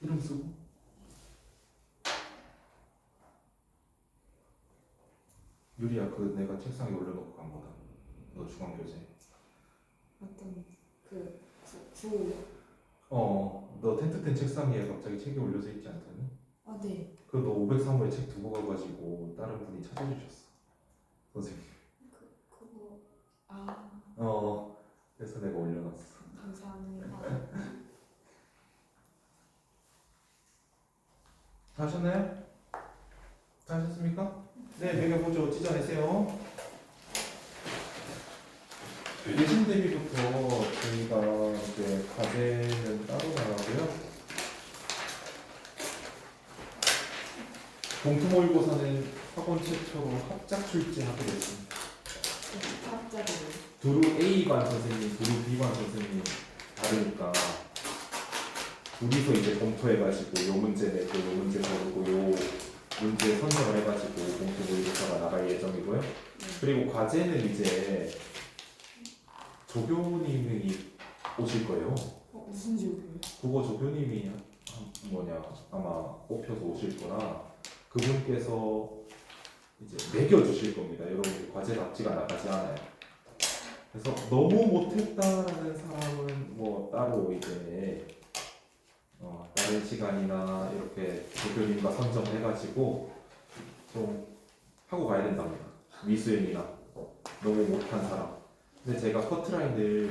이름 쓰고. 유리야, 그 내가 책상에 올려놓고 간 거다. 너 중앙교재. 어떤 구. 너 텐트텐 책상 위에 갑자기 책이 올려져 있지 않더니? 아 네. 그너 503호에 책 두고 가가지고 다른 분이 찾아주셨어. 선생님. 그거 아 그래서 내가 올려놨어. 감사합니다. 다 하셨나요? 다 하셨습니까? 네, 매겨보죠. 찢어내세요. 예심 대비부터 저희가 이제 과제는 따로 나가고요. 공투 모의고사는 학원 최초로 합작 출제하게 됐습니다. 갑자기 두루 A반 선생님, 두루 B반 선생님 다르니까 둘이서 이제 검토해가지고 요 문제 내고 요 문제 고르고 요 문제 선정을 해가지고 공투 모의고사가 나갈 예정이고요. 그리고 과제는 이제 조교님이 오실 거예요. 무슨 조교요? 국어 조교님이 아마 뽑혀서 오실 거라 그분께서 이제 매겨주실 겁니다. 여러분 과제답지가 나가지 않아요. 그래서 너무 못했다라는 사람은 뭐 따로 이제 다른 시간이나 이렇게 조교님과 선정해가지고 좀 하고 가야 된답니다. 미수행이나 너무 못한 사람. 근데 제가 커트라인을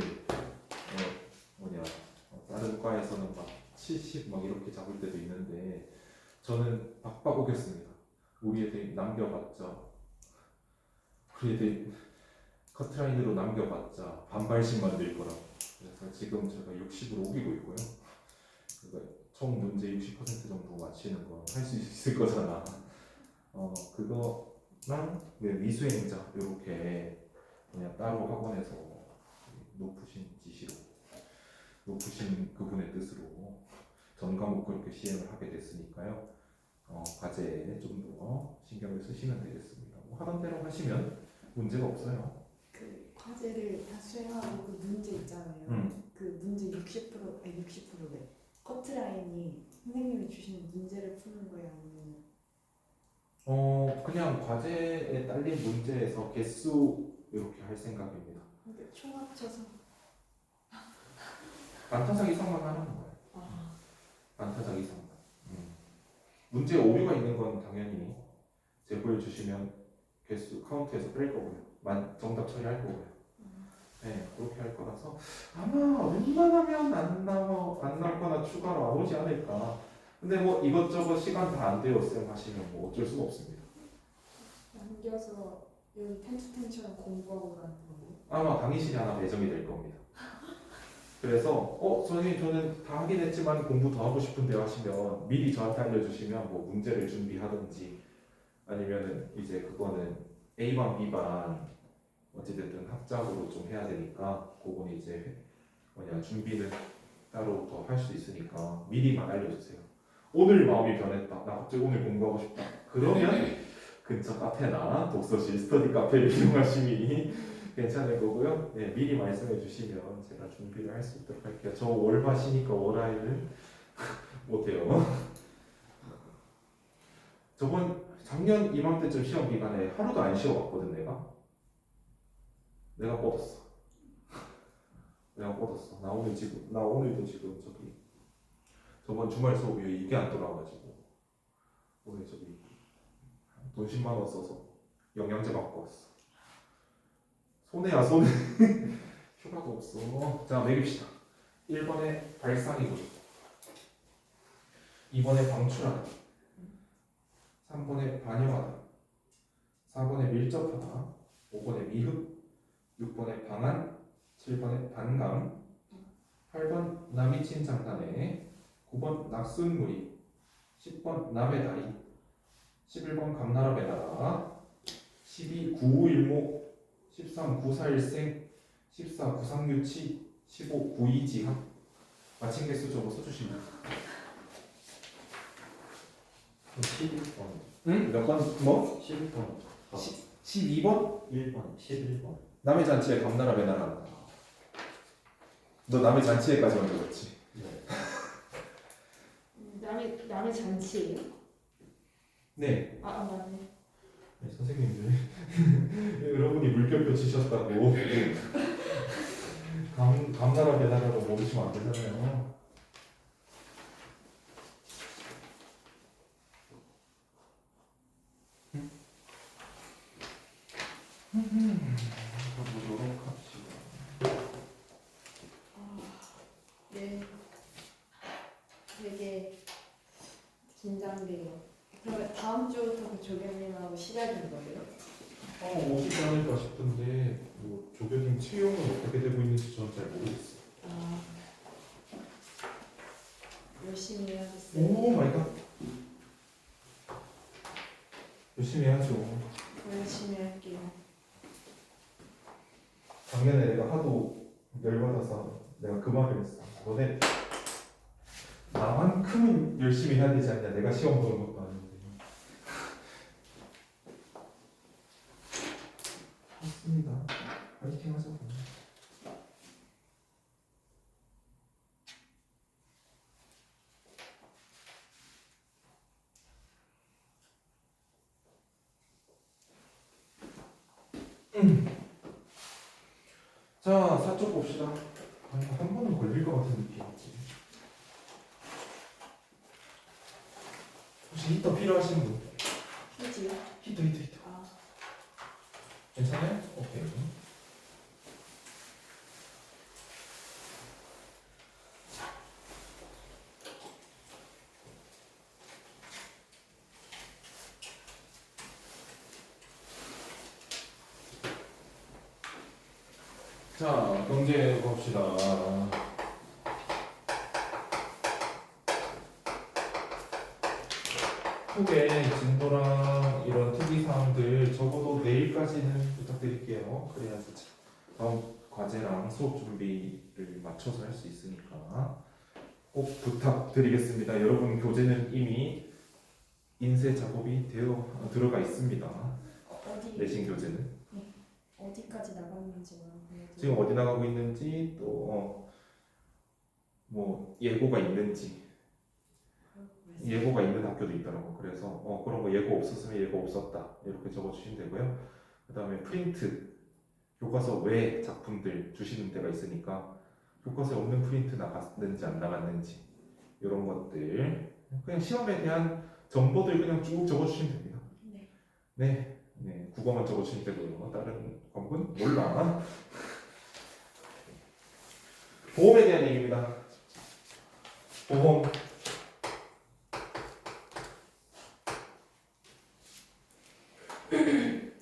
다른 과에서는 막 70 막 이렇게 잡을 때도 있는데 저는 박박 오겠습니다. 우리 애들 남겨봤자 우리 애들 커트라인으로 남겨봤자 반발심만 늘 거라. 그래서 지금 제가 60으로 우기고 있고요. 그러니까 총 문제 60% 정도 맞히는 거 할 수 있을 거잖아. 그거랑 미수행자 이렇게 그냥 따로 학원에서 높으신 지시로 높으신 그분의 뜻으로 전 과목 그렇게 시행을 하게 됐으니까요. 과제에 좀 더 신경을 쓰시면 되겠습니다. 뭐 하던 대로 하시면 문제가 없어요. 그 과제를 다 수행하고 그 문제 있잖아요. 그 문제 60%래. 커트라인이 선생님이 주신 문제를 푸는 거예요, 아니면? 그냥 과제에 딸린 문제에서 개수 이렇게 할 생각입니다. 근데 총 합쳐서 반타작 이상만 하는 거예요. 반타작 이상만. 문제에 오류가 있는 건 당연히 제보해 주시면 개수 카운트에서 뺄 거고요. 정답 처리할 거고요. 네, 그렇게 할 거라서 아마 웬만하면 안 남거나 추가로 안 오지 않을까. 근데 뭐 이것저것 시간 다 안 돼요 쌤 하시면 뭐 어쩔 수가 없습니다. 남겨서 여기 텐트텐처럼 공부하고 가는 거예요? 아마 강의실이 하나 배정이 될 겁니다. 그래서 선생님 저는 다 하긴 했지만 공부 더 하고 싶은데 하시면 미리 저한테 알려주시면 뭐 문제를 준비하든지 아니면은 이제 그거는 A반 B반 어찌됐든 합작으로 좀 해야 되니까 그건 이제 준비는 따로 더 할 수 있으니까 미리만 알려주세요. 오늘 마음이 변했다. 나 갑자기 오늘 공부하고 싶다. 그러면 근처 카페나 독서실 스터디 카페를 이용하시니 괜찮을 거고요. 네, 미리 말씀해 주시면 제가 준비를 할 수 있도록 할게요. 저 월화시니까 월화일은 못해요. 작년 이맘때쯤 시험 기간에 하루도 안 쉬어봤거든 내가 뻗었어. 나 오늘도 지금 저번 주말 수업이 이게 안 돌아와가지고 오늘 돈 10만 원 써서 영양제 맞고 왔어. 손해야 손해. 휴가가 없어. 자 매깁시다. 1번에 발상이 부족, 2번에 방출하다, 3번에 반영하다, 4번에 밀접하다, 5번에 미흡, 6번에 방한, 7번에 반감, 8번 남이 친 장난에, 9번 낙순무리, 10번 남의 다리, 11번 감나라 배나라, 12 구우일목, 13 구사일생, 14 구상유치, 15 구이지학. 마침 개수 적어 써주시면. 11번. 응? 몇 번? 뭐? 11번. 12번? 1번. 11번. 남의 잔치에 감나라 배나라. 너 남의 잔치에까지 만들었지? 네. 남의 잔치예요? 네, 맞네. 네, 선생님들 여러분이 물결표 치셨다고 감나라 배나라로 모르시면 안 되잖아요. 가보도록 합시다. 네. 되게 긴장돼요. 그러면 다음 주부터 그 조교님하고 시작인 거예요? 오시지 않을까 싶은데 뭐 조교님 채용은 어떻게 되고 있는지 저는 잘 모르겠어요. 열심히 해야겠어요. 오 마이 갓. 열심히 해야죠. 열심히 할게요. 작년에 내가 하도 열받아서 내가 그 말을 했어. 너네 나만큼은 열심히 해야 되지 않냐. 내가 시험 보는 것도 아닌데. 맞습니다. 파이팅 하자고. 자, 사쪽 봅시다. 아니, 한 번은 걸릴 것 같은 느낌이지. 혹시 히터 필요하신 분? 휴지요? 히터. 괜찮아요? 오케이. 자, 경제 봅시다. 크게 진도랑 이런 특이사항들 적어도 내일까지는 부탁드릴게요. 그래야 다음 과제랑 수업 준비를 맞춰서 할 수 있으니까 꼭 부탁드리겠습니다. 여러분 교재는 이미 인쇄 작업이 들어가 있습니다. 어디 내신 교재는 어디까지 나갔는지만 지금 어디 나가고 있는지 또 뭐 예고가 있는지 예고가 있는 학교도 있더라고. 그래서 그런 거 예고 없었으면 예고 없었다 이렇게 적어주시면 되고요. 그 다음에 프린트 교과서 외 작품들 주시는 데가 있으니까 교과서에 없는 프린트 나갔는지 안 나갔는지 이런 것들 그냥 시험에 대한 정보들 그냥 쭉 적어주시면 됩니다. 네, 국어만 적어주시면 되고요. 다른 과목은 몰라. 보험에 대한 얘기입니다. 보험.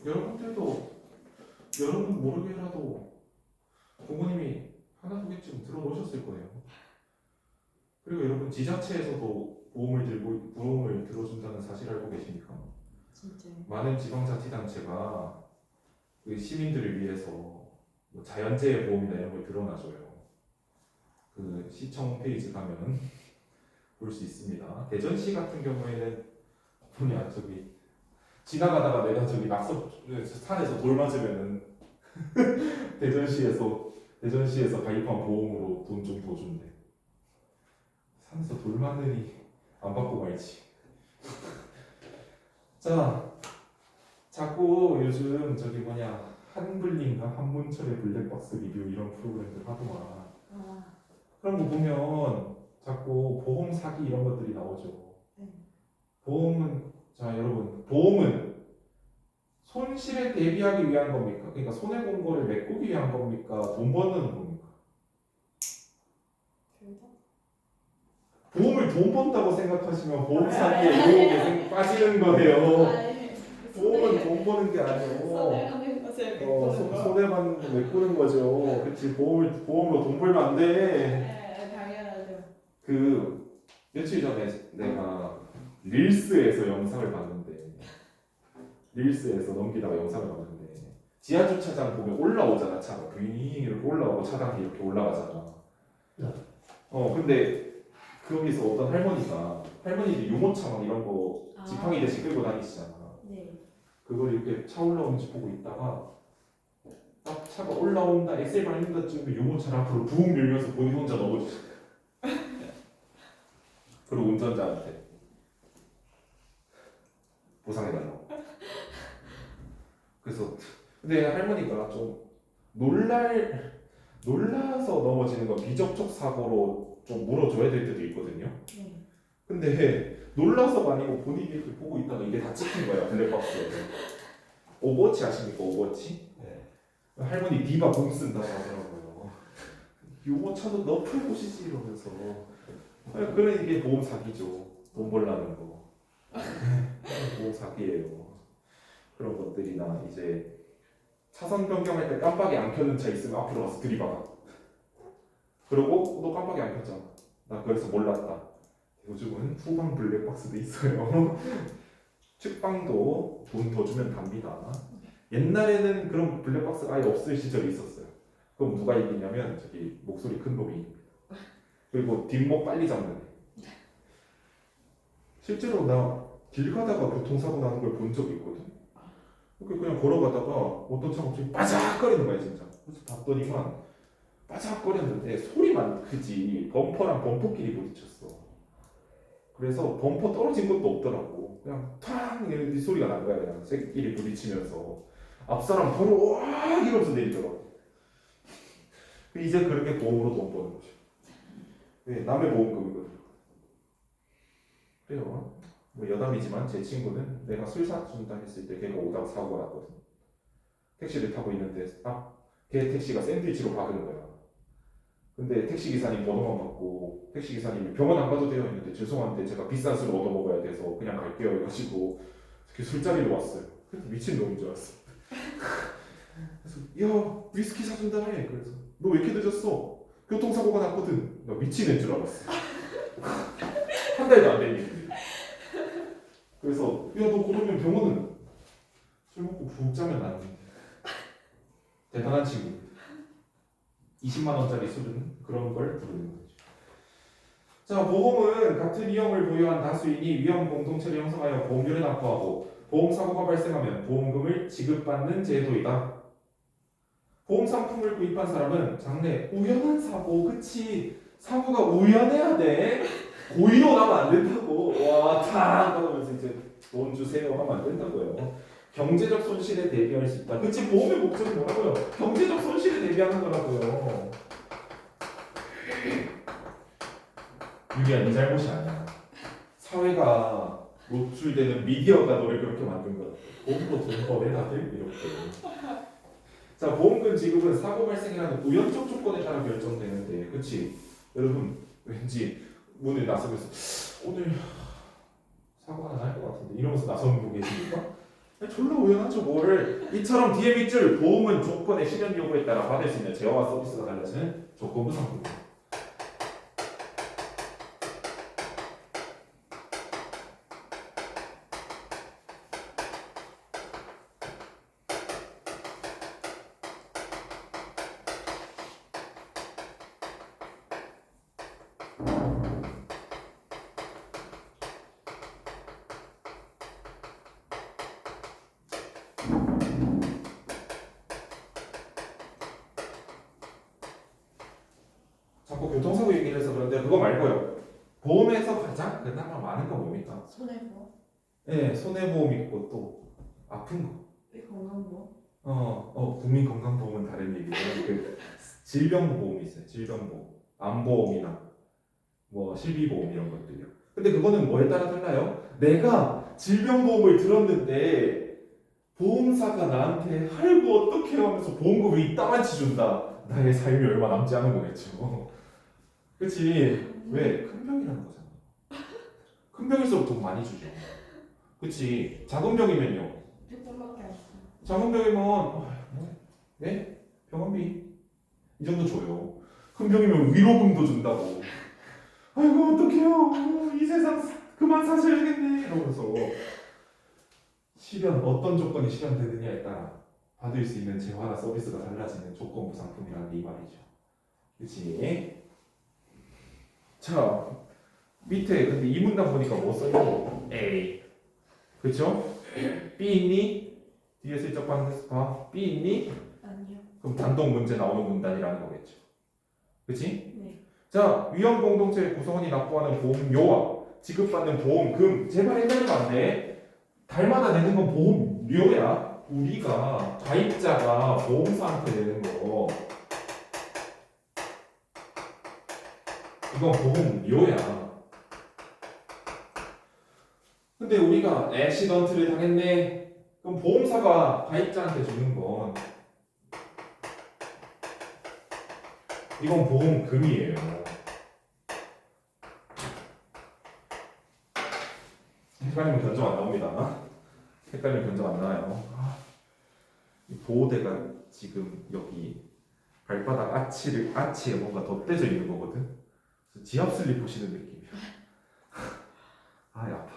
여러분들도 여러분 모르게라도 부모님이 하나 두 개쯤 들어놓으셨을 거예요. 그리고 여러분 지자체에서도 보험을 들어준다는 사실 알고 계십니까? 진짜요? 많은 지방자치단체가 그 시민들을 위해서 뭐 자연재해 보험이나 이런 걸 들어놔줘요. 그 시청 홈페이지 가면 볼 수 있습니다. 대전시 같은 경우에는 저기 지나가다가 내가 저기 산에서 돌 맞으면은 대전시에서 가입한 보험으로 돈 좀 더 준대. 산에서 돌 맞으니 안 받고 말지. 자, 자꾸 요즘 한블린가 한문철의 블랙박스 리뷰 이런 프로그램들 하더만. 그런 거 보면 자꾸 보험 사기 이런 것들이 나오죠. 여러분, 보험은 손실에 대비하기 위한 겁니까? 그러니까 손해본 거를 메꾸기 위한 겁니까? 돈 버는 겁니까? 둘 다? 보험을 돈 번다고 생각하시면 보험 사기에 유혹에 빠지는 거예요. 보험은 돈 버는 게 아니에요. 손해하는 것을 메꾸는 거. 손해만 메꾸는 거죠. 그렇지. 보험으로 돈 벌면 안 돼. 네, 당연하죠. 그 며칠 전에 내가 릴스에서 영상을 봤는데 릴스에서 넘기다가 영상을 봤는데 지하 주차장 보면 올라오잖아. 차가 윙 이렇게 올라오고 차량이 이렇게 올라가잖아. 근데 거기서 어떤 할머니들이 유모차 막 이런 거 지팡이 대신 끌고 다니시잖아. 네. 그걸 이렇게 차 올라오는지 보고 있다가 딱 차가 올라온다 엑셀 밟는다 쯤에 유모차를 앞으로 부웅 밀면서 본인 혼자 넘어지셨어요. 그리고 운전자한테 보상해달라고. 그래서 근데 할머니가 좀 놀라서 넘어지는 건 비접촉 사고로 좀 물어줘야 될 때도 있거든요. 네. 근데 놀라서가 아니고 본인이 이렇게 보고 있다가 이게 다 찍힌 거야 블랙박스에. 오버워치 아십니까? 오버워치? 네. 할머니 디바 공 쓴다고 하더라고요. 요거 차도 너 풀보시지 이러면서. 그래 이게 보험 사기죠. 돈 벌라는 거. 보험 사기예요. 그런 것들이나 이제 차선 변경할 때 깜빡이 안 켜둔 차 있으면 앞으로 가서 들이박아. 그러고 너 깜빡이 안 켰잖아. 나 그래서 몰랐다. 요즘은 후방 블랙박스도 있어요. 측방도 돈 더 주면 답니다. 옛날에는 그런 블랙박스가 아예 없을 시절이 있었어요. 그럼 누가 이기냐면 저기 목소리 큰 놈이 이깁니다. 그리고 뒷목 빨리 잡는 애. 실제로 나 길 가다가 교통사고 나는 걸 본 적이 있거든. 그냥 걸어가다가 어떤 차가 갑자기 빠작거리는 거야 진짜. 그래서 봤더니만 빠작거렸는데 소리만 크지 범퍼랑 범퍼끼리 부딪혔어. 그래서 범퍼 떨어진 것도 없더라고. 그냥 탕 이런 소리가 난 거야. 그냥 새끼리 부딪히면서 앞사람 바로 와 이러면서 내리더라고. 이제 그렇게 보험으로 돈 버는 거죠. 네, 남의 보험금이거든. 그래요. 뭐 여담이지만 제 친구는 내가 술 사준다 했을 때 걔가 오다가 사고가 났거든. 택시를 타고 있는데 걔 택시가 샌드위치로 박은 거야. 근데 택시 기사님 번호만 받고 택시 기사님이 병원 안 가도 돼요 했는데 죄송한데 제가 비싼 술을 얻어 먹어야 돼서 그냥 갈게요 해가지고 이렇게 술자리로 왔어요. 그래서 미친 놈인 줄 알았어. 그래서 야 위스키 사준다 해. 그래서 너 왜 이렇게 늦었어? 교통사고가 났거든. 나 미친 애인 줄 알았어. 한 달도 안 된 일인데. 그래서 야 너 그러면 병원은 술 먹고 푹 자면 나는데. 대단한 친구. 20만 원짜리 술은 그런 걸 부르는 거죠. 자, 보험은 같은 위험을 보유한 다수인이 위험 공동체를 형성하여 보험료를 납부하고 보험 사고가 발생하면 보험금을 지급받는 제도이다. 보험 상품을 구입한 사람은 장래 우연한 사고, 그치? 사고가 우연해야 돼. 고의로 나면 안 된다고. 와, 탁 하면서 이제 돈 주세요 하면 안 된다고요. 경제적 손실에 대비할 수 있다. 그치? 보험의 목적이 뭐라고요? 경제적 손실에 대비하는 거라고요. 유리야, 네 잘못이 아니야. 사회가 노출되는 미디어가 너를 그렇게 만든 거야. 보험으로 돈 버내 다들 이렇게. 자, 보험금 지급은 사고 발생이라는 우연적 조건에 따라 결정되는데, 그치? 여러분 왠지 문을 나서면서 오늘 사고 하나 날 것 같은데 이러면서 나서는 분 계십니까? 졸라 우연하죠 뭘. 이처럼 뒤에 밑줄 보험은 조건의 실현 여부에 따라 받을 수 있는 제어와 서비스가 달라지는 조건부 상품입니다. 자꾸 교통사고 얘기를 해서 그런데 그거 말고요. 보험에서 가장 그나마 많은 건 뭡니까? 손해보험? 네, 손해보험 있고 또 아픈 거. 건강보험? 국민건강보험은 다른 얘기고 그 질병보험이 있어요. 질병보험, 암보험이나 뭐 실비보험 이런 것들이요. 근데 그거는 뭐에 따라 달라요? 내가 질병보험을 들었는데 보험사가 나한테 아이고 어떡해 하면서 보험금을 이따만치 준다. 나의 삶이 얼마 남지 않은 거겠죠. 그치? 왜? 큰 병이라는 거잖아. 큰 병일수록 돈 많이 주죠. 그치? 작은 병이면요. 100번밖에 안 써. 작은 병이면 네? 병원비 이 정도 줘요. 큰 병이면 위로금도 준다고. 아이고 어떡해요. 이 세상 그만 사셔야겠네 이러면서 실현 어떤 조건이 실현되느냐에 따라 받을 수 있는 재화나 서비스가 달라지는 조건부 상품이라는 이 말이죠. 그치? 자 밑에 근데 이 문단 보니까 뭐 써있고 A 그쵸? B 있니? 뒤에 슬쩍 봤는데 봐. B 있니? 아니요. 그럼 단독 문제 나오는 문단이라는 거겠죠. 그치? 네. 자, 위험 공동체 구성원이 납부하는 보험료와 지급받는 보험금 제발 헷갈리면 안 돼. 달마다 내는 건 보험료야. 우리가 가입자가 보험사한테 내는 거 이건 보험료야. 근데 우리가 액시던트를 당했네. 그럼 보험사가 가입자한테 주는 건 이건 보험금이에요. 헷갈리면 견적 안 나옵니다. 헷갈리면 견적 안 나와요. 이 보호대가 지금 여기 발바닥 아치에 뭔가 덧대져 있는 거거든. 그래서 지압 슬립 보시는 느낌이야. 아, 아파.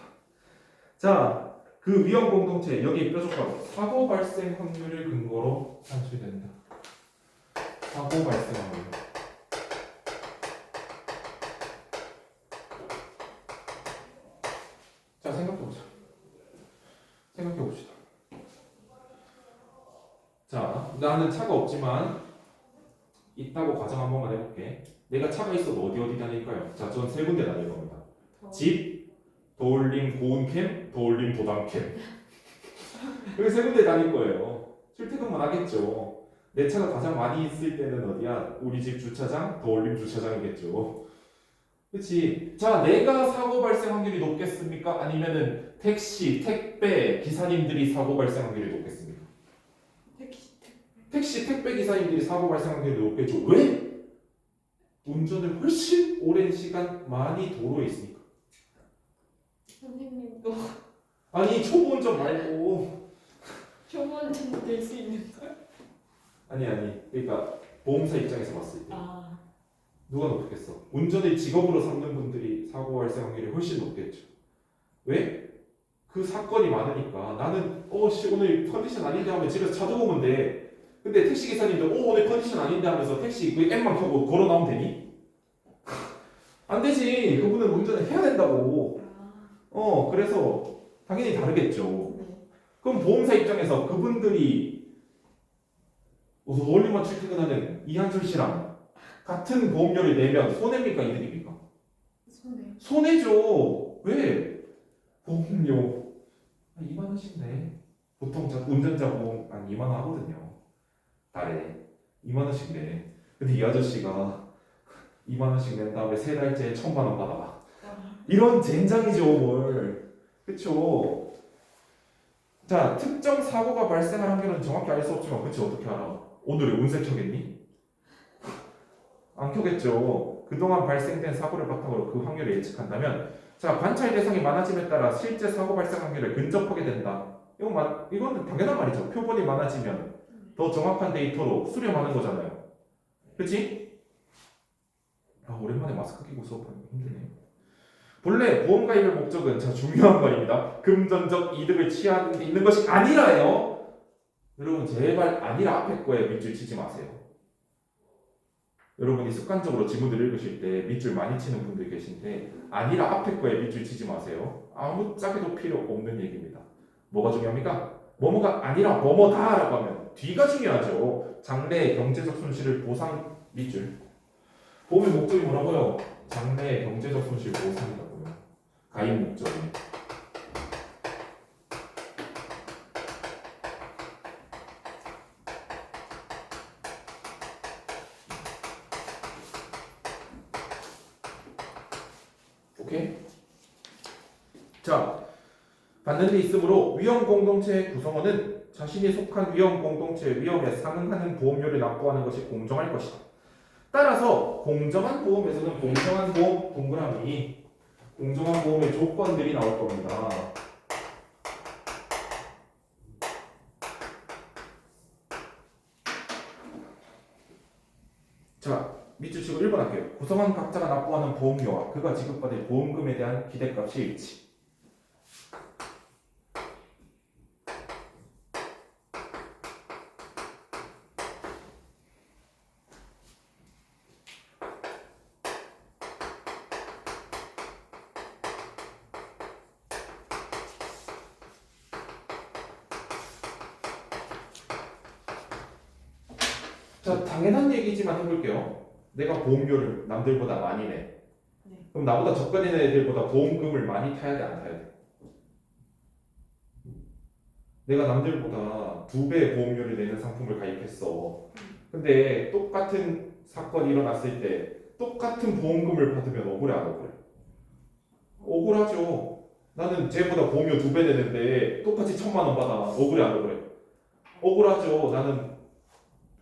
자, 그 위험 공동체 여기 뾰족하고 사고 발생 확률을 근거로 산출된다. 사고 발생 확률. 자, 생각해보자. 생각해봅시다. 자, 나는 차가 없지만 있다고 가정 한 번만 해볼게. 내가 차가 있어도 어디 다닐까요? 자, 전 세 군데 다닐 겁니다. 집, 도울림 고운캠, 도울림 도담캠. 여기 세 군데 다닐 거예요. 출퇴근만 하겠죠. 내 차가 가장 많이 있을 때는 어디야? 우리 집 주차장, 도울림 주차장이겠죠. 그치? 자, 내가 사고 발생 확률이 높겠습니까? 아니면은 택시, 택배 기사님들이 사고 발생 확률이 높겠습니까? 택시, 택배 기사님들이 사고 발생 확률이 높겠죠. 왜? 운전을 훨씬 오랜 시간 많이 도로에 있으니까. 선생님도 아니, 초보 운전 말고. 초보운전 될 수 있는 걸? 아니. 그러니까 보험사 입장에서 봤을 때 아, 누가 높겠어? 운전을 직업으로 삼는 분들이 사고 발생 확률이 훨씬 높겠죠. 왜? 그 사건이 많으니까 나는 오늘 컨디션 아닌데 하면 집에서 차 두고 오면 돼. 근데 택시 기사님들 오늘 컨디션 아닌데 하면서 택시 그 앱만 켜고 걸어 나오면 되니? 안 되지. 그분은 운전을 해야 된다고. 그래서 당연히 다르겠죠. 네. 그럼 보험사 입장에서 그분들이 원리만 출퇴근하는 이한솔 씨랑 같은 보험료를 내면 손해입니까 이득입니까? 손해죠. 왜? 보험료 2만 원씩 내. 보통 운전자 보험 한 2만 원 하거든요. 달에 2만 원씩 내. 근데 이 아저씨가 2만 원씩 낸 다음에 세 달째 1,000만 원 받아봐. 이런 젠장이죠, 뭘. 그쵸? 자, 특정 사고가 발생할 확률은 정확히 알 수 없지만, 그치, 어떻게 알아? 오늘의 운세 켜겠니? 안 켜겠죠. 그동안 발생된 사고를 바탕으로 그 확률을 예측한다면, 자, 관찰 대상이 많아짐에 따라 실제 사고 발생 확률을 근접하게 된다. 이건 당연한 말이죠. 표본이 많아지면 더 정확한 데이터로 수렴하는 거잖아요. 그치? 아, 오랜만에 마스크 끼고 수업하는 거 힘드네. 본래 보험 가입의 목적은 자 중요한 말입니다. 금전적 이득을 취하는 데 있는 것이 아니라요. 여러분 제발 아니라 앞에 거에 밑줄 치지 마세요. 여러분이 습관적으로 지문을 읽으실 때 밑줄 많이 치는 분들 계신데 아니라 앞에 거에 밑줄 치지 마세요. 아무짝에도 필요 없는 얘기입니다. 뭐가 중요합니까? 뭐뭐가 아니라 뭐뭐다라고 하면 뒤가 중요하죠. 장래의 경제적 손실을 보상 밑줄. 보험의 목적이 뭐라고요? 장래의 경제적 손실 보상이라고요. 가입 목적이. 오케이? 자, 받는 데 있으므로 위험 공동체의 구성원은 자신이 속한 위험 공동체의 위험에 상응하는 보험료를 납부하는 것이 공정할 것이다. 따라서 공정한 보험에서는 공정한 보험 동그라미 공정한 보험의 조건들이 나올 겁니다. 자, 밑줄 치고 1번 할게요. 구성원 각자가 납부하는 보험료와 그가 지급받을 보험금에 대한 기대값이 일치. 자, 당연한 얘기지만 해볼게요. 내가 보험료를 남들보다 많이 내. 네. 그럼 나보다 적게 내는 애들보다 보험금을 많이 타야 돼, 안 타야 돼? 내가 남들보다 2배 보험료를 내는 상품을 가입했어. 근데 똑같은 사건이 일어났을 때 똑같은 보험금을 받으면 억울해 안 억울해? 억울하죠. 나는 쟤보다 보험료 2배 내는데 똑같이 1,000만 원 받아. 억울해 안 억울해? 억울하죠. 나는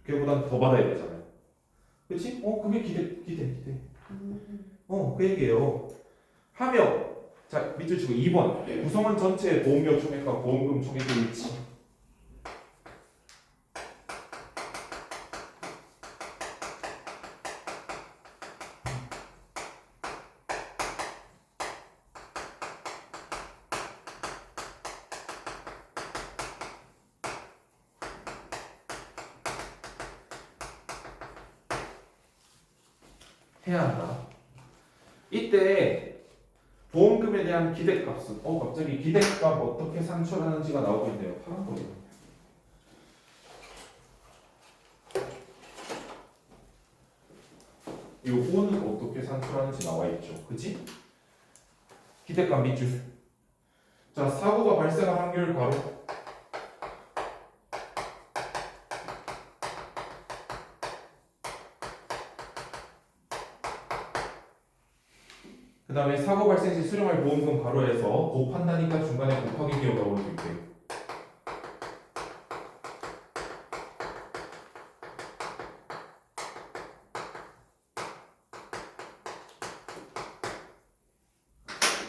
걔보단 더 받아야 되잖아요. 그치? 그게 기대. 그 얘기예요. 하며 자 밑줄 치고 2번 구성원 전체의 보험료 총액과 보험금 총액의 일치. 해야 한다. 이때 보험금에 대한 기대값은 갑자기 기대값 어떻게 산출하는지가 나오고 있네요. 파란 거죠. 요거는 어떻게 산출하는지 나와 있죠. 그치? 기대값 밑줄. 자, 사고가 발생할 확률 가로. 그 다음에 사고 발생 시 수령할 보험금 가로에서 곱한다니까 중간에 곱하기 기억 나오는 거 있고요.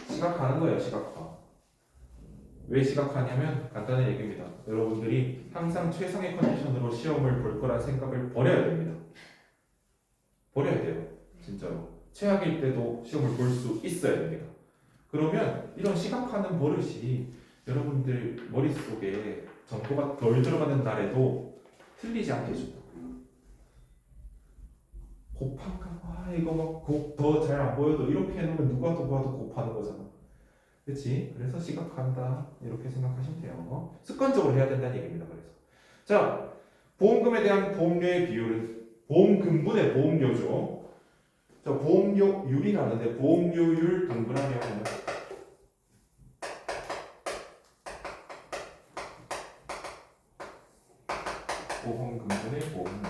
시각화하는 거예요. 시각화. 왜 시각화냐면 간단한 얘기입니다. 여러분들이 항상 최상의 컨디션으로 시험을 볼 거란 생각을 버려야 됩니다. 버려야 돼요. 진짜로. 최악일 때도 시험을 볼 수 있어야 됩니다. 그러면 이런 시각화하는 버릇이 여러분들 머릿속에 정보가 덜 들어가는 날에도 틀리지 않게 해준다. 곱한가? 이거 막 더 잘 안 보여도 이렇게 해놓으면 누가 더 봐도 곱하는 거잖아. 그렇지? 그래서 시각화한다 이렇게 생각하시면 돼요. 습관적으로 해야 된다는 얘기입니다. 그래서 자 보험금에 대한 보험료의 비율은 보험금분의 보험료죠. 자 보험료율이라는데 보험료율 동그라미 하면 보험금분의 보험료.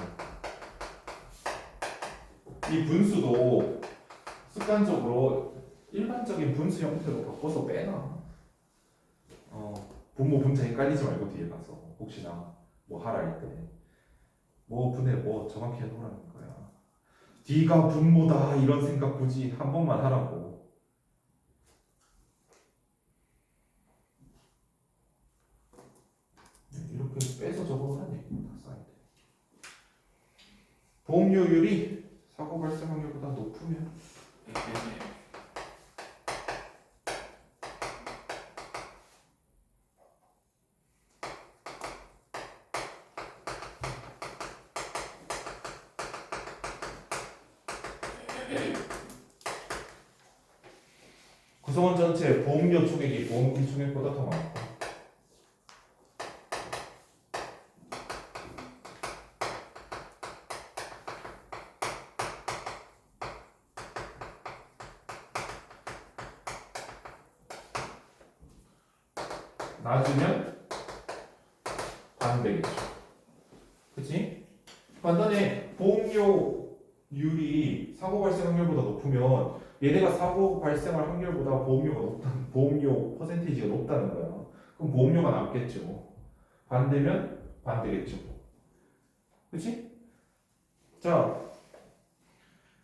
이 분수도 습관적으로 일반적인 분수 형태로 바꿔서 빼놔. 분모 분자 헷갈리지 말고 뒤에 가서 혹시나 뭐 하라 할 때 뭐 분해 뭐 정확히 해놓으라는 거야. D가 분모다 이런 생각 굳이 한 번만 하라고. 이렇게 빼서 적어놓으라는 얘기입니다. 사이드. 보험료율이 사고 발생 확률보다 높으면 구성원 전체 보험료 총액이 보험금 총액보다 더 많고 낮으면 반대겠죠. 그치? 반면에 보험료율이 사고 발생 확률보다 높으면 얘네가 사고 발생할 확률보다 보험료 퍼센티지가 높다는 거야. 그럼 보험료가 남겠죠. 반대면 반대겠죠. 그치? 자,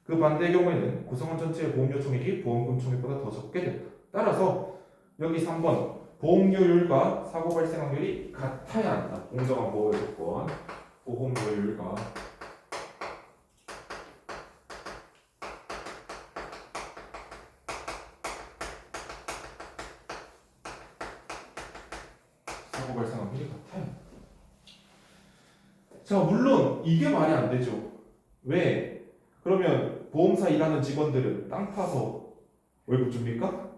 그 반대의 경우에는 구성원 전체의 보험료 총액이 보험금 총액보다 더 적게 된다. 따라서 여기 3번 보험료율과 사고 발생 확률이 같아야 한다. 공정한 보호 조건. 보험료율과 사고 발생 확률이 같아요. 자, 물론 이게 말이 안 되죠. 왜? 그러면 보험사 일하는 직원들은 땅 파서 월급 줍니까?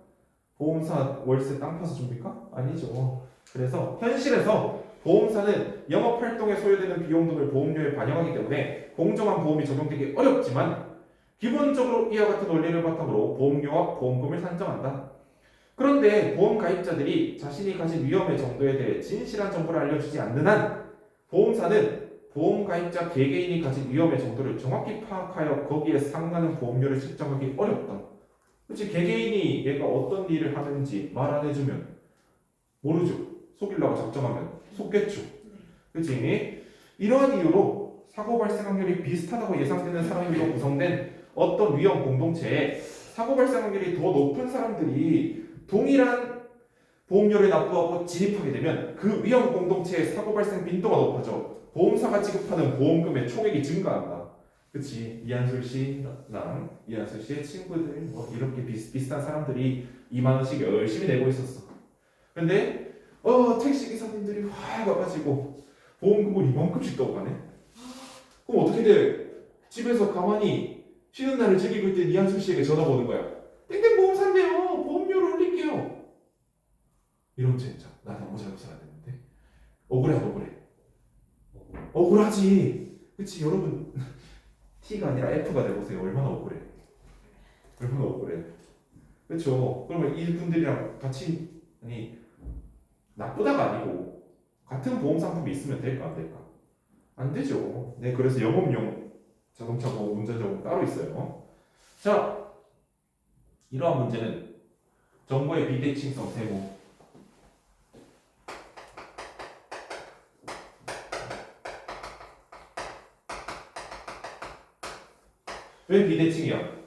보험사 월세 땅 파서 줍니까? 아니죠. 그래서 현실에서 보험사는 영업활동에 소요되는 비용 등을 보험료에 반영하기 때문에 공정한 보험이 적용되기 어렵지만 기본적으로 이와 같은 원리를 바탕으로 보험료와 보험금을 산정한다. 그런데 보험 가입자들이 자신이 가진 위험의 정도에 대해 진실한 정보를 알려주지 않는 한 보험사는 보험 가입자 개개인이 가진 위험의 정도를 정확히 파악하여 거기에 상응하는 보험료를 책정하기 어렵다. 그렇지? 개개인이 얘가 어떤 일을 하는지 말 안 해주면 모르죠. 속이려고 작정하면 속겠죠. 그렇지? 이러한 이유로 사고 발생 확률이 비슷하다고 예상되는 사람으로 구성된 어떤 위험 공동체에 사고 발생 확률이 더 높은 사람들이 동일한 보험료를 납부하고 진입하게 되면 그 위험 공동체의 사고 발생 빈도가 높아져 보험사가 지급하는 보험금의 총액이 증가한다. 그치? 이한술 씨랑 이한술 씨의 친구들 뭐 이렇게 비슷한 사람들이 2만 원씩 열심히 내고 있었어. 근데 택시 기사님들이 확 와가지고 보험금을 이만큼씩 더 가네. 그럼 어떻게 돼? 집에서 가만히 쉬는 날을 즐기고 있던 이한술 씨에게 전화가 오는 거야. 땡땡 보험사인데요. 보험료를 올릴게요. 이런 젠장. 나 아무 잘못을 안 했는데. 억울해 안 억울해? 억울하지. 그치 여러분 T가 아니라 F가 돼보세요. 얼마나 억울해. 얼마나 억울해. 그렇죠. 그러면 이분들이랑 같이 아니 나쁘다가 아니고 같은 보험 상품이 있으면 될까 안 될까? 안 되죠. 네, 그래서 영업용 자동차 보험, 운전자 보험 따로 있어요. 자, 이러한 문제는 정보의 비대칭성 세모. 왜 비대칭이야?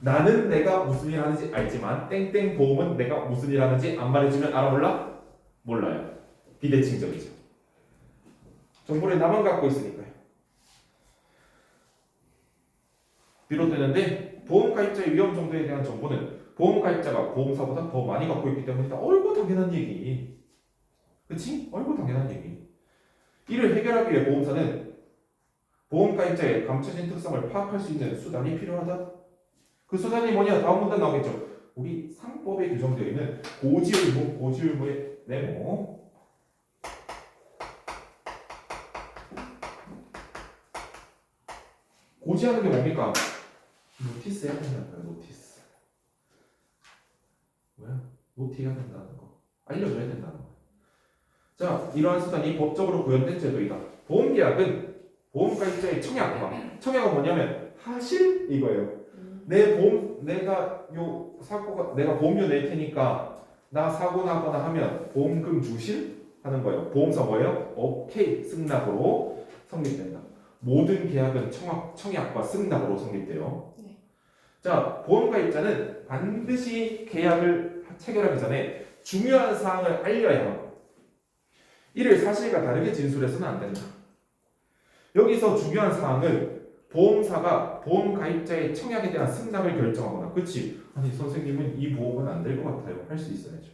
나는 내가 무슨 일 하는지 알지만 땡땡 보험은 내가 무슨 일 하는지 안 말해주면 알아 몰라? 몰라요. 비대칭적이죠. 정보를 나만 갖고 있으니까요. 비롯되는데 보험 가입자의 위험 정도에 대한 정보는 보험 가입자가 보험사보다 더 많이 갖고 있기 때문이다. 얼고 당연한 얘기. 그치? 얼고 당연한 얘기. 이를 해결하기 위해 보험사는 보험 가입자의 감춰진 특성을 파악할 수 있는 수단이 필요하다. 그 수단이 뭐냐? 다음 문단 나오겠죠. 우리 상법에 규정되어 있는 고지의무, 고지의무의 네모. 고지하는 게 뭡니까? 노티스 해야 된다는 거야. 노티스. 뭐야? 노티 해야 된다는 거. 알려줘야 된다는 거. 자, 이러한 수단이 법적으로 구현된 제도이다. 보험계약은 보험가입자의 청약은 뭐냐면 하실 이거예요. 내가 보험료 낼 테니까 나 사고 나거나 하면 보험금 주실? 하는 거예요. 보험사 뭐예요? 오케이 승낙으로 성립된다. 모든 계약은 청약과 승낙으로 성립돼요. 네. 자, 보험가입자는 반드시 계약을 체결하기 전에 중요한 사항을 알려야 하고 이를 사실과 다르게 진술해서는 안 된다. 여기서 중요한 사항은 보험사가 보험가입자의 청약에 대한 승낙을 결정하거나 그치? 아니 선생님은 이 보험은 안 될 것 같아요. 할 수 있어야죠.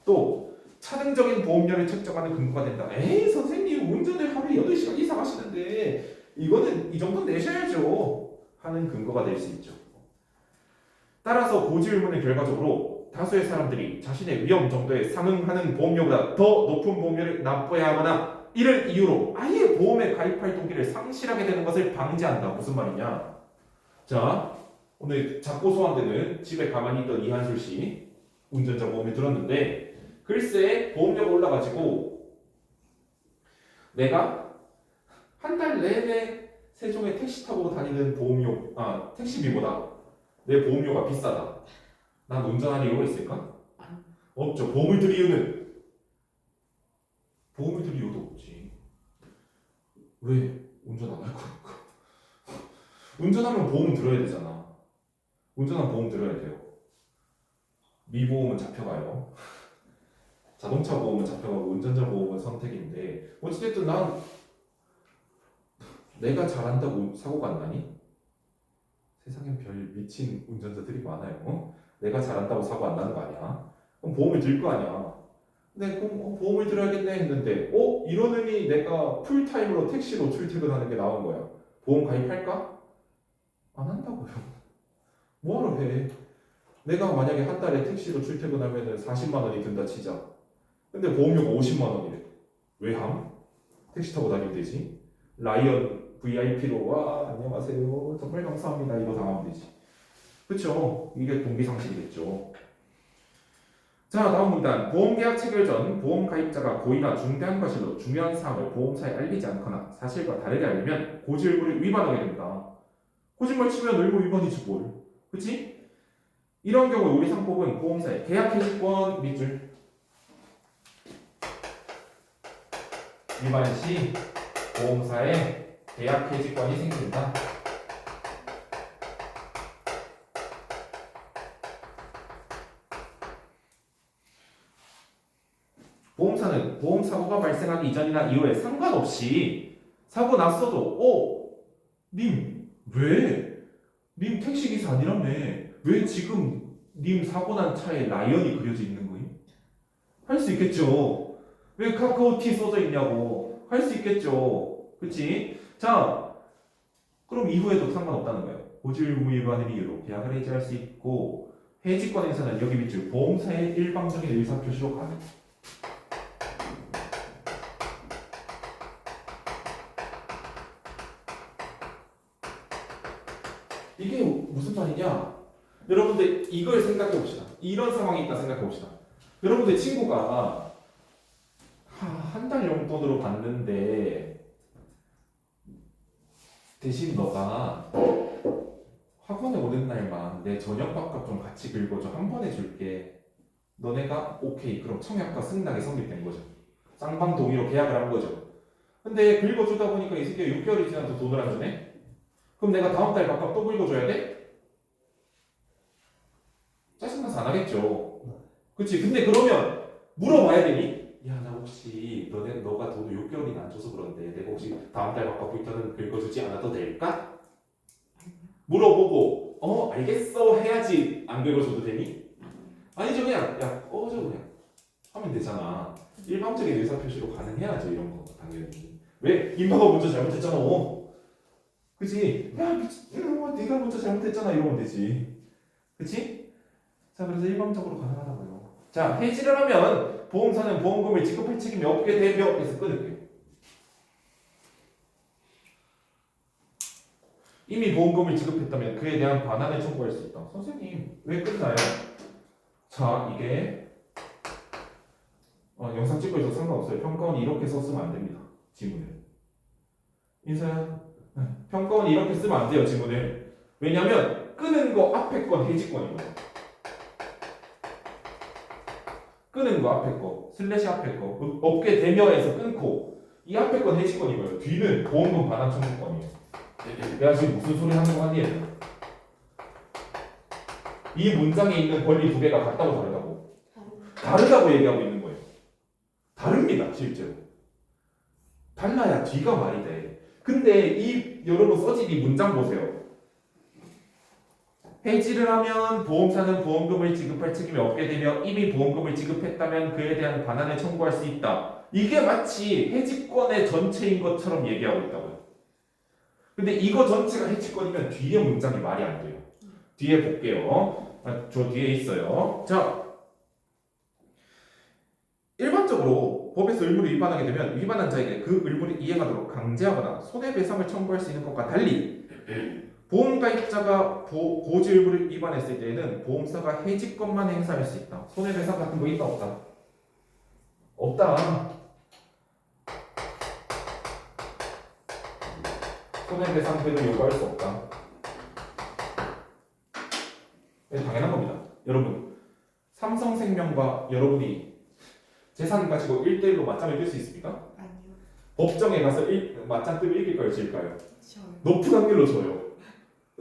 또 차등적인 보험료를 책정하는 근거가 된다. 에이 선생님 운전을 하루에 8시간 이상 하시는데 이거는 이 정도 내셔야죠. 하는 근거가 될 수 있죠. 따라서 고지의무는 결과적으로 다수의 사람들이 자신의 위험 정도에 상응하는 보험료보다 더 높은 보험료를 납부해야 하거나 이를 이유로 아예 보험에 가입할 동기를 상실하게 되는 것을 방지한다. 무슨 말이냐? 자, 오늘 작고 소환되는 집에 가만히 있던 이한술 씨 운전자 보험에 들었는데 글쎄 보험료가 올라가지고 내가 한 달 내내 세종에 택시 타고 다니는 택시비보다 내 보험료가 비싸다. 난 운전할 이유가 있을까? 없죠. 보험을 들 이유는 보험을 들 이유도 없지. 왜? 운전 안 할 거니까. 운전하면 보험 들어야 되잖아. 운전하면 보험 들어야 돼요. 미보험은 잡혀가요. 자동차 보험은 잡혀가고 운전자 보험은 선택인데 어찌됐든 난 내가 잘한다고 사고가 안 나니? 세상엔 별 미친 운전자들이 많아요. 내가 잘한다고 사고 안 나는 거 아니야? 그럼 보험을 들 거 아니야. 근데 그럼 보험을 들어야겠네 했는데 이러느니 내가 풀타임으로 택시로 출퇴근하는 게 나온 거야. 보험 가입할까? 안 한다고요. 뭐하러 해? 내가 만약에 한 달에 택시로 출퇴근하면 40만 원이 든다 치자. 근데 보험료가 50만 원이래. 왜 함? 택시 타고 다니면 되지. 라이언 VIP로 와 안녕하세요 정말 감사합니다 이거 당하면 되지. 그쵸? 이게 동기상실이겠죠. 자, 다음 문단. 보험계약 체결 전 보험 가입자가 고의나 중대한 과실로 중요한 사항을 보험사에 알리지 않거나 사실과 다르게 알리면 고지의무를 위반하게 됩니다. 거짓말 치면 의무 위반이지 뭘. 그치? 이런 경우 우리 상법은 보험사의 계약 해지권 밑줄 위반 시 보험사의 계약 해지권이 생긴다. 보험사는 보험사고가 발생하기 이전이나 이후에 상관없이 사고 났어도 님 택시기사 아니라며 왜 지금 님 사고 난 차에 라이언이 그려져 있는 거임? 할 수 있겠죠. 왜 카카오티 써져 있냐고 할 수 있겠죠. 그치? 자, 그럼 이후에도 상관없다는 거예요. 고지의무 위반의 이유로 계약을 해지할 수 있고 해지권 행사는 여기 밑줄 보험사의 일방적인 의사표시로 가능. 이게 무슨 말이냐? 여러분들 이걸 생각해 봅시다. 이런 상황이 있다 생각해 봅시다. 여러분들 친구가 한 달 용돈으로 받는데 대신 너가 학원에 오는 날만 내 저녁밥값 좀 같이 긁어줘. 한 번에 줄게. 너네가 오케이. 그럼 청약과 승낙이 성립된 거죠. 쌍방동의로 계약을 한 거죠. 근데 긁어주다 보니까 이 새끼가 6개월이 지나도 돈을 안 주네? 그럼 내가 다음 달 밥값 또 긁어줘야 돼? 짜증나서 안 하겠죠. 그치? 근데 그러면 물어봐야 되니? 야, 나 혹시 너가 돈을 6개월이나 안 줘서 그런데 내가 혹시 다음 달 밥값부터는 긁어주지 않아도 될까? 물어보고 알겠어 해야지. 안 긁어줘도 되니? 아니죠. 그냥 야 꺼져 그냥 하면 되잖아. 일방적인 의사표시로 가능해야죠. 이런 거 당연히. 왜? 임마가 먼저 잘못했잖아. 그치? 야 네가 먼저 잘못했잖아 이러면 되지. 그치? 자, 그래서 일방적으로 가능하다고요. 자, 해지를 하면 보험사는 보험금을 지급할 책임이 없게 되며 해서 끊을게요. 이미 보험금을 지급했다면 그에 대한 반환을 청구할 수 있다. 선생님 왜 끝나요? 자, 이게 영상 찍고 있어서 상관없어요. 평가원이 이렇게 썼으면 안 됩니다. 지문을. 인사야. 평가원이 이렇게 쓰면 안 돼요. 지문을. 왜냐면 끄는 거 앞에 건 해지권이거든요. 끄는 거 앞에 거, 슬래시 앞에 거, 없게 되며에서 끊고 이 앞에 건 해지권이고요. 뒤는 보험금 반환 청구권이에요. 내가 지금 무슨 소리 하는 거 아니에요? 이 문장에 있는 권리 두 개가 같다고 다르다고? 다르다고 얘기하고 있는 거예요. 다릅니다, 실제로. 달라야 뒤가 말이 돼. 근데 여러분 써진 이 문장 보세요. 해지를 하면 보험사는 보험금을 지급할 책임이 없게 되며 이미 보험금을 지급했다면 그에 대한 반환을 청구할 수 있다. 이게 마치 해지권의 전체인 것처럼 얘기하고 있다고요. 근데 이거 전체가 해지권이면 뒤에 문장이 말이 안 돼요. 뒤에 볼게요. 저 뒤에 있어요. 자, 일반적으로 법에서 의무를 위반하게 되면 위반한 자에게 그 의무를 이행하도록 강제하거나 손해배상을 청구할 수 있는 것과 달리 보험가입자가 고지 의무를 위반했을 때에는 보험사가 해지권만 행사할 수 있다. 손해배상 같은 거 있다 없다? 없다. 손해배상들을 요구할 수 없다. 당연한 겁니다. 여러분, 삼성생명과 여러분이 재산 가지고 1대1로 맞짱을 뜰 수 있습니까? 아니요. 법정에 가서 맞짱 뜨면 이길까요? 질까요? 저요. 높은 확률로 져요.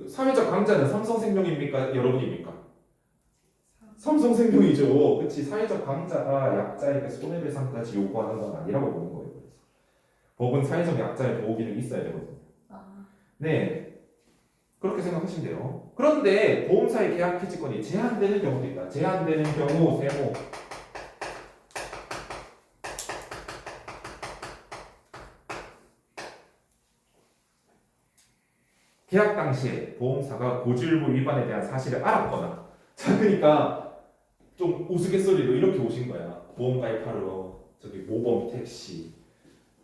사회적 강자는 삼성생명입니까? 여러분입니까? 삼성생명이죠. 그치? 사회적 강자가 약자에게 손해배상까지 요구하는 건 아니라고 보는 거예요. 그래서 법은 사회적 약자의 보호 기능이 있어야 되거든요. 네, 그렇게 생각하시면 돼요. 그런데 보험사의 계약 해지권이 제한되는 경우도 있다. 제한되는 경우 세모. 계약 당시에 보험사가 고지의무 위반에 대한 사실을 알았거나, 자, 그러니까 좀 우스갯소리로 이렇게 오신 거야. 보험 가입하러 저기 모범 택시,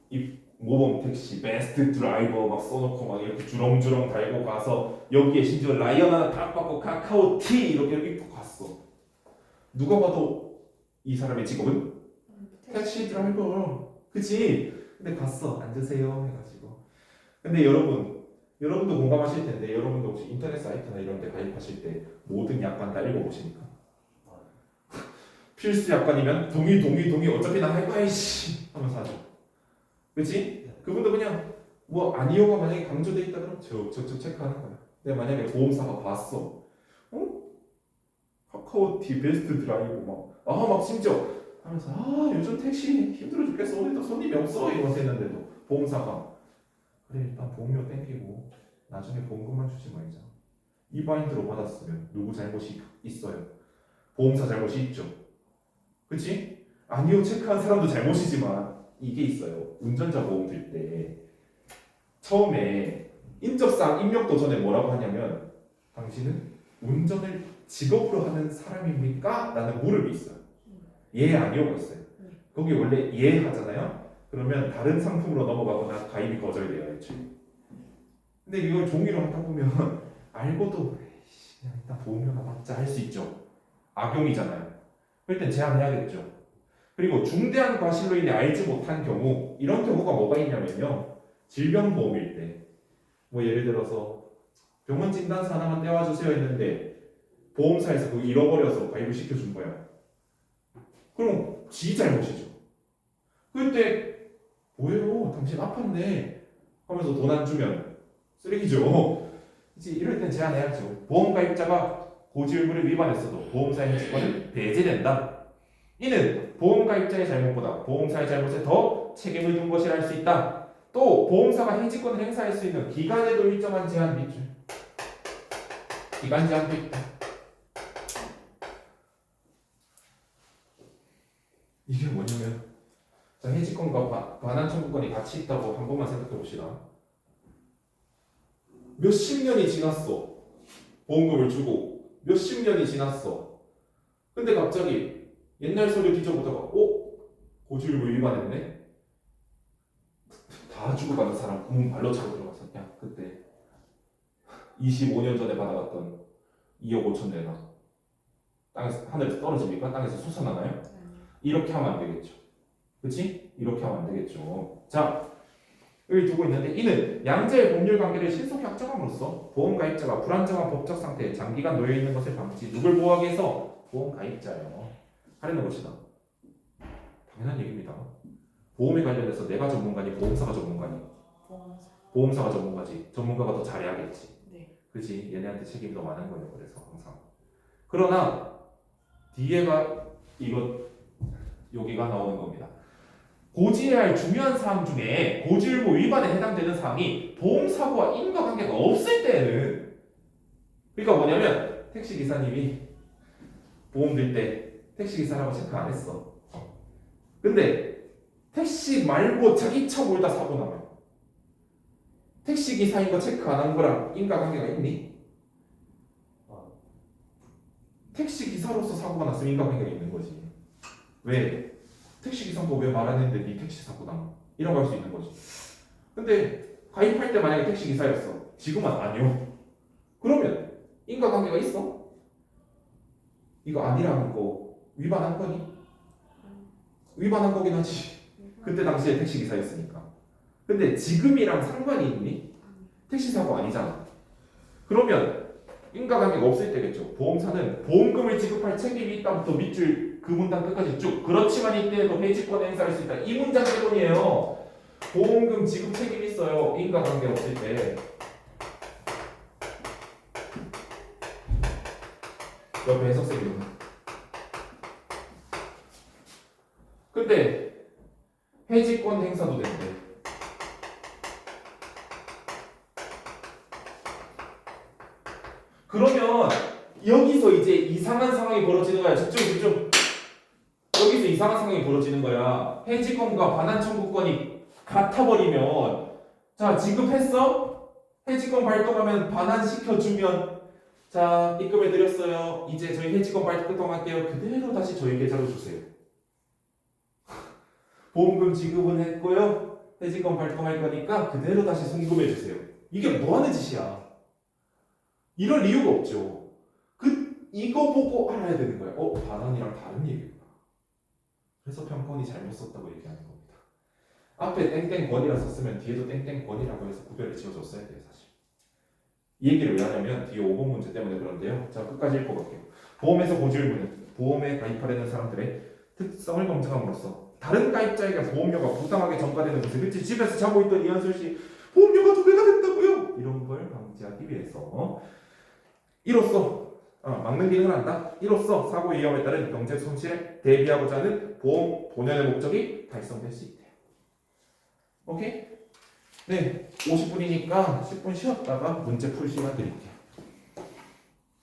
이 모범 택시 베스트 드라이버 막 써놓고 막 이렇게 주렁주렁 달고 가서 여기에 심지어 라이언 하나 딱 받고 카카오티 이렇게 입고 갔어. 누가 봐도 이 사람의 직업은 택시 드라이버. 그치? 근데 갔어. 앉으세요. 해가지고. 근데 여러분도 공감하실 텐데, 여러분도 혹시 인터넷 사이트나 이런 데 가입하실 때 모든 약관 다 읽어보십니까? 필수 약관이면 동의 어차피 나 할 거야 이씨 하면서 하죠. 그치? 그분도 그냥 뭐 아니요가 만약에 강조돼 있다 그러면 저 체크하는 거야. 근데 만약에 보험사가 봤어. 어? 카카오티 베스트 드라이브 막 심지어 하면서 요즘 택시 힘들어 죽겠어. 오늘도 손님이 없어 이러면서 했는데도 보험사가 그래 일단 보험료 땡기고 나중에 보험금만 주지 말자. 이 마인드로 받았으면 누구 잘못이 있어요? 보험사 잘못이 있죠. 그치? 아니요 체크한 사람도 잘못이지만 이게 있어요. 운전자 보험 들 때 처음에 인적사항 입력도 전에 뭐라고 하냐면 당신은 운전을 직업으로 하는 사람입니까? 라는 물음이 있어요. 예 아니요가 있어요. 거기 원래 예 하잖아요. 그러면 다른 상품으로 넘어가거나 가입이 거절돼요. 애초에. 근데 이걸 종이로 하다 보면 알고도 그냥 일단 보험료가 맞자 할 수 있죠. 악용이잖아요. 그럴 땐 제한해야겠죠. 그리고 중대한 과실로 인해 알지 못한 경우 이런 경우가 뭐가 있냐면요. 질병보험일 때 뭐 예를 들어서 병원 진단서 하나만 떼와주세요 했는데 보험사에서 그거 잃어버려서 가입을 시켜준 거야. 그럼 지 잘못이죠. 그때 뭐예요? 당신 아팠네 하면서 돈 안 주면 쓰레기죠. 이제 이럴 땐 제한해야죠. 보험 가입자가 고지의무를 위반했어도 보험사의 해지권은 배제된다. 이는 보험 가입자의 잘못보다 보험사의 잘못에 더 책임을 둔 것이라 할 수 있다. 또 보험사가 해지권을 행사할 수 있는 기간에도 일정한 제한이 있죠. 기간 제한도 있다. 이게 뭐냐면 자, 해지권과 반환 청구권이 같이 있다고 한 번만 생각해 봅시다. 몇십 년이 지났어. 보험금을 주고 몇십 년이 지났어. 근데 갑자기 옛날 서류 뒤져보다가 고지의무 위반했네? 다 죽어가는 사람 문 발로 차고 들어가서 야 그때 25년 전에 받아갔던 2억 5천 내놔. 땅에서 하늘에서 떨어집니까? 땅에서 솟아나나요? 이렇게 하면 안 되겠죠. 그치? 이렇게 하면 안 되겠죠. 자, 여기 두고 있는데 이는 양자의 법률 관계를 신속히 확정함으로써 보험 가입자가 불안정한 법적 상태에 장기간 놓여 있는 것을 방지. 누굴 보호하기 위해서? 보험 가입자예요. 하려는 것이다. 당연한 얘기입니다. 보험에 관련해서 내가 전문가니 보험사가 전문가니? 보험사가 전문가지. 전문가가 더 잘해야겠지. 네. 그치? 얘네한테 책임이 더 많은 거예요. 그래서 항상. 그러나 뒤에가 여기가 나오는 겁니다. 고지해야 할 중요한 사항 중에 고지의무 위반에 해당되는 사항이 보험사고와 인과관계가 없을 때에는 그러니까 뭐냐면 택시기사님이 보험 들 때 택시기사라고 체크 안 했어. 근데 택시 말고 자기 차 몰다 사고 나면 택시기사인 거 체크 안 한 거랑 인과관계가 있니? 택시기사로서 사고가 났으면 인과관계가 있는 거지. 왜? 택시기사인 거 왜 말 안 했는데 네 택시 사고 나? 이라고 할 수 있는 거지. 근데 가입할 때 만약에 택시기사였어. 지금은 아니요. 그러면 인과관계가 있어? 이거 아니라는 거 위반한 거니? 위반한 거긴 하지. 그때 당시에 택시기사였으니까. 근데 지금이랑 상관이 있니? 택시사고 아니잖아. 그러면 인과관계가 없을 때겠죠. 보험사는 보험금을 지급할 책임이 있다부터 밑줄 그 문단 끝까지 쭉. 그렇지만 이때에도 해지권 행사할 수 있다. 이 문장 때문이에요. 보험금 지급 책임이 있어요. 인과관계 없을 때. 옆에 해석색이 근데 해지권 행사도 된대. 그러면 여기서 이제 이상한 상황이 벌어지는 거야. 집중. 여기서 이상한 상황이 벌어지는 거야. 해지권과 반환 청구권이 같아버리면 자 지급했어? 해지권 발동하면 반환시켜주면 자 입금해드렸어요. 이제 저희 해지권 발동할게요. 그대로 다시 저희 계좌로 주세요. 보험금 지급은 했고요. 해지권 발동할 거니까 그대로 다시 송금해 주세요. 이게 뭐 하는 짓이야? 이럴 이유가 없죠. 이거 보고 알아야 되는 거야. 반환이랑 다른 얘기구나. 그래서 평권이 잘못 썼다고 얘기하는 겁니다. 앞에 땡땡권이라 썼으면 뒤에도 땡땡권이라고 해서 구별을 지어줬어야 돼요, 사실. 이 얘기를 왜 하냐면 뒤에 5번 문제 때문에 그런데요. 자, 끝까지 읽어볼게요. 보험에서 고지의무는 보험에 가입하려는 사람들의 특성을 검증함으로써 다른 가입자에게 보험료가 부당하게 전가되는 것을 그치 집에서 자고 있던 이한솔 씨 보험료가 2배가 됐다고요. 이런 걸 방지하기 위해서 이로써 막는 기능을 한다. 이로써 사고 위험에 따른 경제 손실에 대비하고자 하는 보험 본연의 목적이 달성될 수 있대요. 오케이? 네, 50분이니까 10분 쉬었다가 문제 풀 시간 드릴게요.